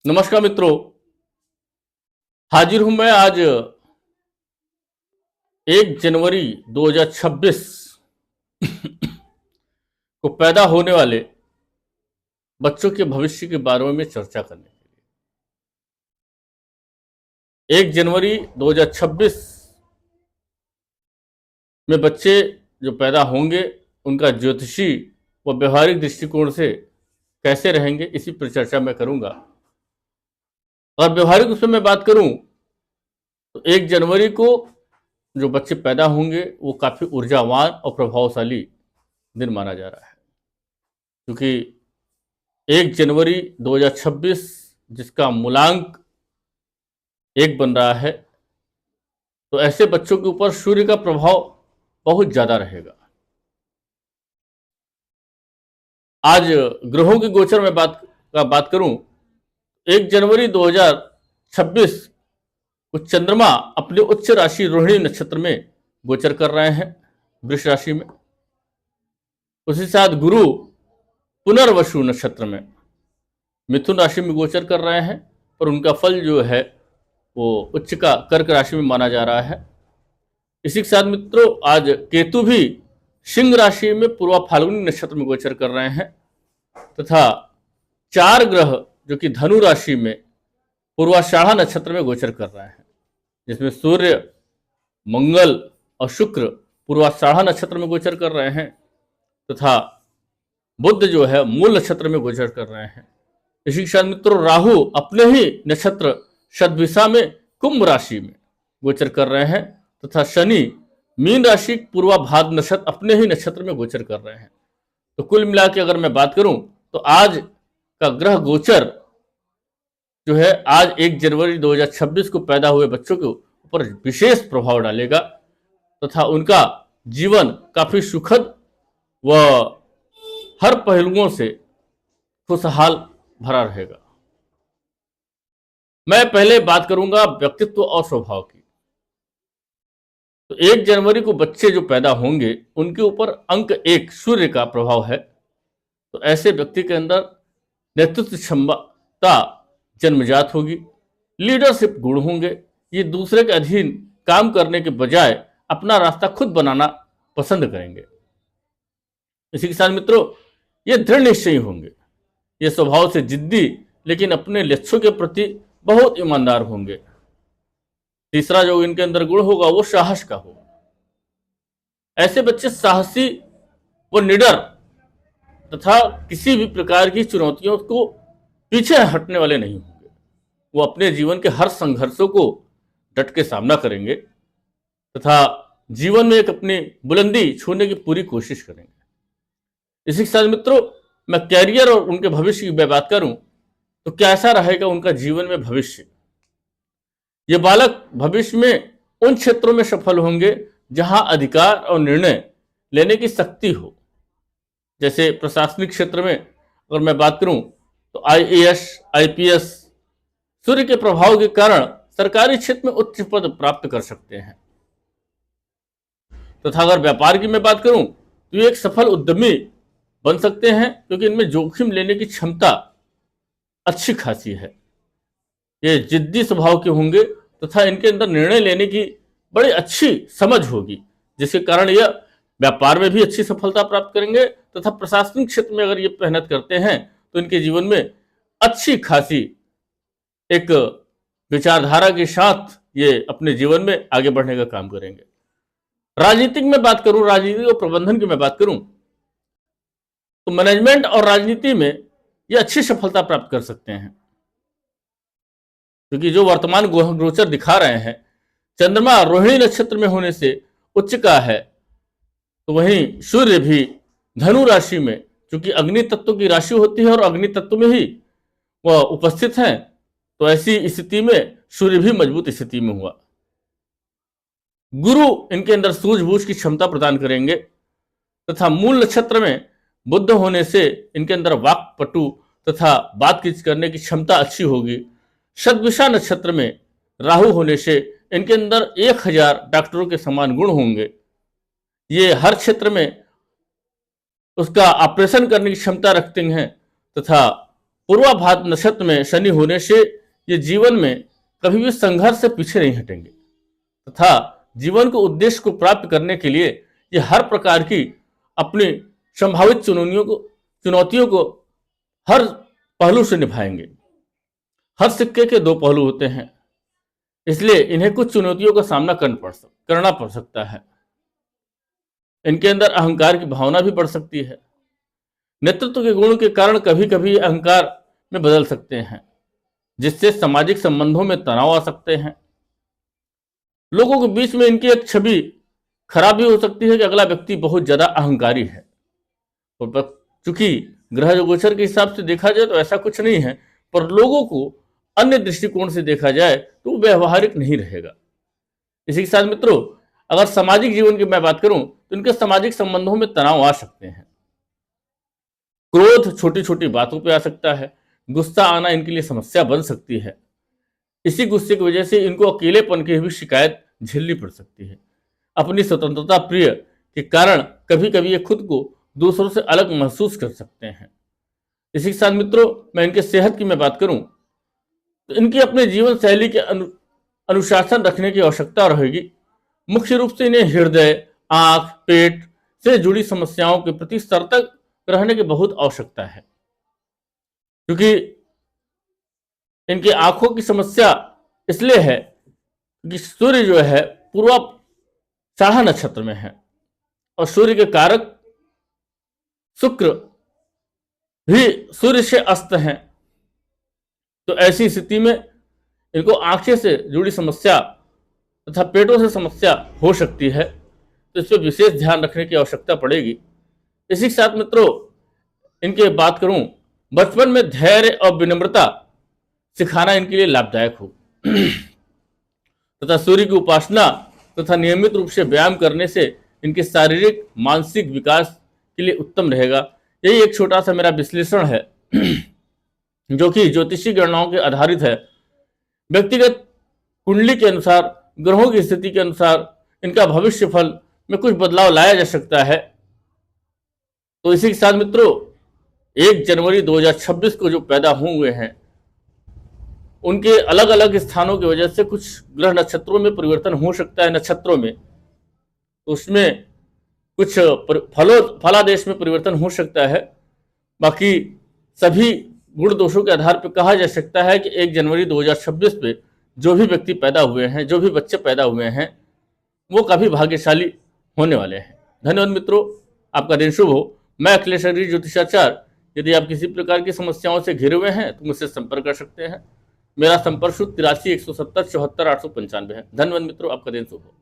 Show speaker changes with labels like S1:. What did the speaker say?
S1: नमस्कार मित्रों, हाजिर हूं मैं आज 1 जनवरी 2026 को पैदा होने वाले बच्चों के भविष्य के बारे में चर्चा करने के लिए। 1 जनवरी 2026 में बच्चे जो पैदा होंगे उनका ज्योतिषी व व्यवहारिक दृष्टिकोण से कैसे रहेंगे, इसी पर चर्चा मैं करूंगा। और व्यवहारिक उसमें मैं बात करूं तो 1 जनवरी को जो बच्चे पैदा होंगे वो काफ़ी ऊर्जावान और प्रभावशाली दिन माना जा रहा है, क्योंकि 1 जनवरी 2026 जिसका मूलांक 1 बन रहा है, तो ऐसे बच्चों के ऊपर सूर्य का प्रभाव बहुत ज़्यादा रहेगा। आज ग्रहों के गोचर में बात करूं, 1 जनवरी 2026 को चंद्रमा अपने उच्च राशि रोहिणी नक्षत्र में गोचर कर रहे हैं, वृष राशि में। उसी साथ गुरु पुनर्वसु नक्षत्र में मिथुन राशि में गोचर कर रहे हैं, पर उनका फल जो है वो उच्च का कर्क राशि में माना जा रहा है। इसी के साथ मित्रों, आज केतु भी सिंह राशि में पूर्वा फाल्गुनी नक्षत्र में गोचर कर रहे हैं, तथा 4 ग्रह जो कि धनु राशि में पूर्वाषाढ़ा नक्षत्र में गोचर कर रहे हैं, जिसमें सूर्य, मंगल और शुक्र पूर्वाषाढ़ा नक्षत्र में गोचर कर रहे हैं, तथा बुध जो है मूल नक्षत्र में गोचर कर रहे हैं। इसी के साथ मित्रों, राहु अपने ही नक्षत्र शतभिषा में कुंभ राशि में गोचर कर रहे हैं, तथा शनि मीन राशि पूर्वा भाद्र नक्षत्र अपने ही नक्षत्र में गोचर कर रहे हैं। तो कुल मिला के अगर मैं बात करूं तो आज का ग्रह गोचर जो है आज 1 जनवरी 2026 को पैदा हुए बच्चों के ऊपर विशेष प्रभाव डालेगा, तथा उनका जीवन काफी सुखद व हर पहलुओं से खुशहाल भरा रहेगा। मैं पहले बात करूंगा व्यक्तित्व और स्वभाव की। तो 1 जनवरी को बच्चे जो पैदा होंगे उनके ऊपर अंक 1 सूर्य का प्रभाव है। तो ऐसे व्यक्ति के अंदर नेतृत्व क्षमता जन्मजात होगी, लीडरशिप गुण होंगे। ये दूसरे के अधीन काम करने के बजाय अपना रास्ता खुद बनाना पसंद करेंगे। इसी के साथ मित्रों, ये दृढ़ निश्चयी होंगे, ये स्वभाव से जिद्दी लेकिन अपने लक्ष्यों के प्रति बहुत ईमानदार होंगे। तीसरा जो इनके अंदर गुण होगा वो साहस का होगा। ऐसे बच्चे साहसी व निडर तथा किसी भी प्रकार की चुनौतियों को पीछे हटने वाले नहीं होंगे। वो अपने जीवन के हर संघर्षों को डट के सामना करेंगे तथा जीवन में एक अपनी बुलंदी छूने की पूरी कोशिश करेंगे। इसी के साथ मित्रों, मैं कैरियर और उनके भविष्य की बात करूं तो कैसा रहेगा उनका जीवन में भविष्य। ये बालक भविष्य में उन क्षेत्रों में सफल होंगे जहां अधिकार और निर्णय लेने की शक्ति हो। जैसे प्रशासनिक क्षेत्र में अगर मैं बात करूं तो IAS, IPS सूर्य के प्रभाव के कारण सरकारी क्षेत्र में उच्च पद प्राप्त कर सकते हैं। तथा अगर व्यापार की मैं बात करूं तो ये एक सफल उद्यमी बन सकते हैं, क्योंकि इनमें जोखिम लेने की क्षमता अच्छी खासी है। ये जिद्दी स्वभाव के होंगे तथा इनके अंदर निर्णय लेने की बड़ी अच्छी समझ होगी, जिसके कारण यह व्यापार में भी अच्छी सफलता प्राप्त करेंगे, तथा प्रशासनिक क्षेत्र में अगर ये मेहनत करते हैं तो इनके जीवन में अच्छी खासी एक विचारधारा के साथ ये अपने जीवन में आगे बढ़ने का काम करेंगे। राजनीतिक में बात करूं, राजनीति और प्रबंधन की मैं बात करूं तो मैनेजमेंट और राजनीति में ये अच्छी सफलता प्राप्त कर सकते हैं, क्योंकि जो वर्तमान गोचर दिखा रहे हैं, चंद्रमा रोहिणी नक्षत्र में होने से उच्च का है, तो वहीं सूर्य भी धनु राशि में, क्योंकि अग्नि तत्व की राशि होती है और अग्नि तत्व में ही वह उपस्थित हैं, तो ऐसी स्थिति में सूर्य भी मजबूत स्थिति में हुआ। गुरु इनके अंदर सूझबूझ की क्षमता प्रदान करेंगे, तथा मूल नक्षत्र में बुध होने से इनके अंदर वाक्पटु तथा बातचीत करने की क्षमता अच्छी होगी। शतभिषा नक्षत्र में राहु होने से इनके अंदर 1000 डॉक्टरों के समान गुण होंगे। ये हर क्षेत्र में उसका ऑपरेशन करने की क्षमता रखते हैं, तथा पूर्वाभाद्र नक्षत्र में शनि होने से ये जीवन में कभी भी संघर्ष से पीछे नहीं हटेंगे तथा जीवन को उद्देश्य को प्राप्त करने के लिए ये हर प्रकार की अपनी संभावित चुनौतियों को हर पहलू से निभाएंगे। हर सिक्के के दो पहलू होते हैं, इसलिए इन्हें कुछ चुनौतियों का सामना करना पड़ सकता है। इनके अंदर अहंकार की भावना भी बढ़ सकती है। नेतृत्व के गुण के कारण कभी कभी अहंकार में बदल सकते हैं, जिससे सामाजिक संबंधों में तनाव आ सकते हैं। लोगों के बीच में इनकी एक छवि खराब भी हो सकती है कि अगला व्यक्ति बहुत ज्यादा अहंकारी है। और चूंकि ग्रह गोचर के हिसाब से देखा जाए तो ऐसा कुछ नहीं है, पर लोगों को अन्य दृष्टिकोण से देखा जाए तो वो व्यवहारिक नहीं रहेगा। इसी के साथ मित्रों, अगर सामाजिक जीवन की मैं बात करूं तो इनके सामाजिक संबंधों में तनाव आ सकते हैं। क्रोध छोटी छोटी बातों पे आ सकता है। गुस्सा आना इनके लिए समस्या बन सकती है। इसी गुस्से की वजह से इनको अकेलेपन की भी शिकायत झेलनी पड़ सकती है। अपनी स्वतंत्रता प्रिय के कारण कभी कभी ये खुद को दूसरों से अलग महसूस कर सकते हैं। इसी के साथ मित्रों, मैं इनके सेहत की मैं बात करूं तो इनकी अपने जीवन शैली के अनुशासन रखने की आवश्यकता रहेगी। मुख्य रूप से इन्हें हृदय, आंख, पेट से जुड़ी समस्याओं के प्रति सतर्क रहने की बहुत आवश्यकता है, क्योंकि इनकी आंखों की समस्या इसलिए है कि सूर्य जो है पूर्वाषाढ़ा नक्षत्र में है और सूर्य के कारक शुक्र भी सूर्य से अस्त हैं। तो ऐसी स्थिति में इनको आंखें से जुड़ी समस्या तथा पेटों से समस्या हो सकती है, तो इस पर विशेष ध्यान रखने की आवश्यकता पड़ेगी। इसी के साथ मित्रों, इनके बात करूं, बचपन में धैर्य और विनम्रता सिखाना इनके लिए लाभदायक हो तथा सूर्य की उपासना तथा नियमित रूप से व्यायाम करने से इनके शारीरिक मानसिक विकास के लिए उत्तम रहेगा। यही एक छोटा सा मेरा विश्लेषण है जो कि ज्योतिषी गणनाओं के आधारित है। व्यक्तिगत कुंडली के अनुसार, ग्रहों की स्थिति के अनुसार इनका भविष्य फल में कुछ बदलाव लाया जा सकता है। तो इसी के साथ मित्रों, 1 जनवरी 2026 को जो पैदा हुए हैं उनके अलग अलग स्थानों की वजह से कुछ ग्रह नक्षत्रों में परिवर्तन हो सकता है। नक्षत्रों में तो उसमें कुछ फलादेश में परिवर्तन हो सकता है। बाकी सभी गुण दोषों के आधार पर कहा जा सकता है कि 1 जनवरी 2026 पे जो भी व्यक्ति पैदा हुए हैं, जो भी बच्चे पैदा हुए हैं, वो काफी भाग्यशाली होने वाले हैं। धन्यवाद मित्रों, आपका दिन शुभ हो। मैं अखिलेश अग्रजी ज्योतिषाचार्य। यदि आप किसी प्रकार की समस्याओं से घिरे हुए हैं तो मुझसे संपर्क कर सकते हैं। मेरा संपर्क सूत्र 83 170 74 895 है। धन्यवाद मित्रों, आपका दिन शुभ हो।